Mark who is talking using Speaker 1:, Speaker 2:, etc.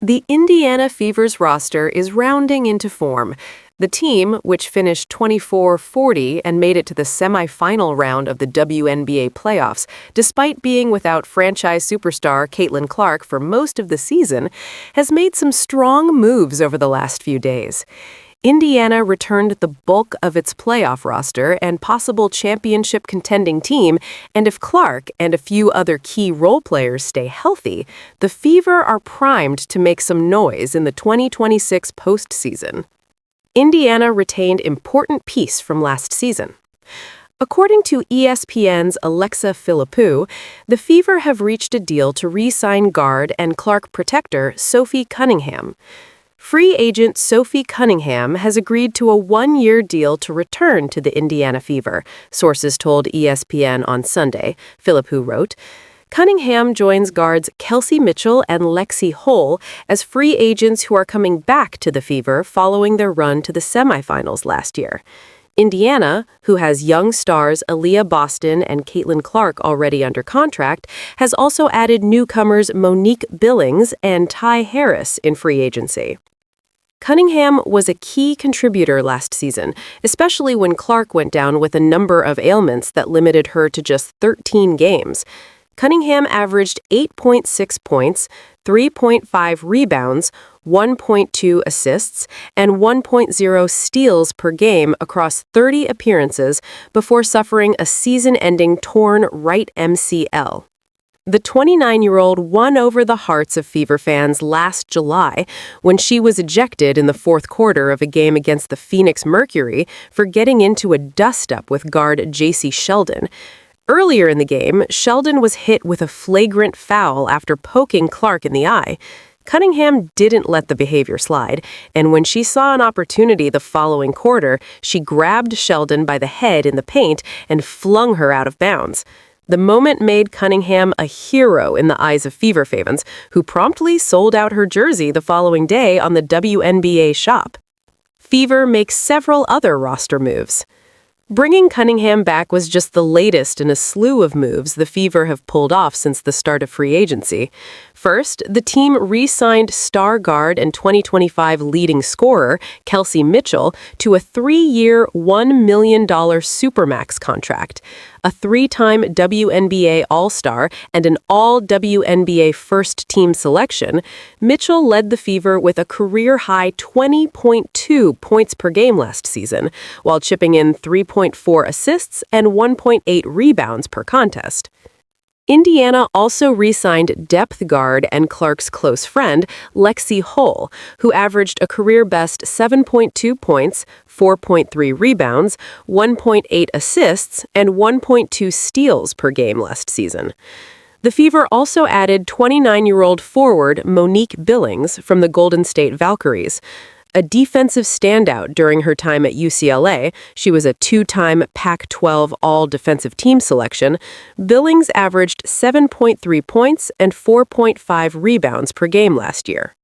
Speaker 1: The Indiana Fever's roster is rounding into form. The team, which finished 24-40 and made it to the semifinal round of the WNBA playoffs, despite being without franchise superstar Caitlin Clark for most of the season, has made some strong moves over the last few days. Indiana returned the bulk of its playoff roster and possible championship-contending team, and if Clark and a few other key role players stay healthy, the Fever are primed to make some noise in the 2026 postseason. Indiana retained important piece from last season. According to ESPN's Alexa Philippou, the Fever have reached a deal to re-sign guard and Clark protector Sophie Cunningham. Free agent Sophie Cunningham has agreed to a one-year deal to return to the Indiana Fever, sources told ESPN on Sunday, Philippou wrote. Cunningham joins guards Kelsey Mitchell and Lexi Hull as free agents who are coming back to the Fever following their run to the semifinals last year. Indiana, who has young stars Aaliyah Boston and Caitlin Clark already under contract, has also added newcomers Monique Billings and Ty Harris in free agency. Cunningham was a key contributor last season, especially when Clark went down with a number of ailments that limited her to just 13 games. Cunningham averaged 8.6 points, 3.5 rebounds, 1.2 assists, and 1.0 steals per game across 30 appearances before suffering a season-ending torn right MCL. The 29-year-old won over the hearts of Fever fans last July when she was ejected in the fourth quarter of a game against the Phoenix Mercury for getting into a dust-up with guard Jacy Sheldon. Earlier in the game, Sheldon was hit with a flagrant foul after poking Clark in the eye. Cunningham didn't let the behavior slide, and when she saw an opportunity the following quarter, she grabbed Sheldon by the head in the paint and flung her out of bounds. The moment made Cunningham a hero in the eyes of Fever fans, who promptly sold out her jersey the following day on the WNBA shop. Fever makes several other roster moves. Bringing Cunningham back was just the latest in a slew of moves the Fever have pulled off since the start of free agency. First, the team re-signed star guard and 2025 leading scorer Kelsey Mitchell to a 3-year, $1 million Supermax contract. A 3-time WNBA All-Star and an All-WNBA first-team selection, Mitchell led the Fever with a career-high 20.2 points per game last season, while chipping in 3.4 assists and 1.8 rebounds per contest. Indiana also re-signed depth guard and Clark's close friend, Lexi Hull, who averaged a career-best 7.2 points, 4.3 rebounds, 1.8 assists, and 1.2 steals per game last season. The Fever also added 29-year-old forward Monique Billings from the Golden State Valkyries. A defensive standout during her time at UCLA, she was a 2-time Pac-12 All-Defensive Team selection. Billings averaged 7.3 points and 4.5 rebounds per game last year.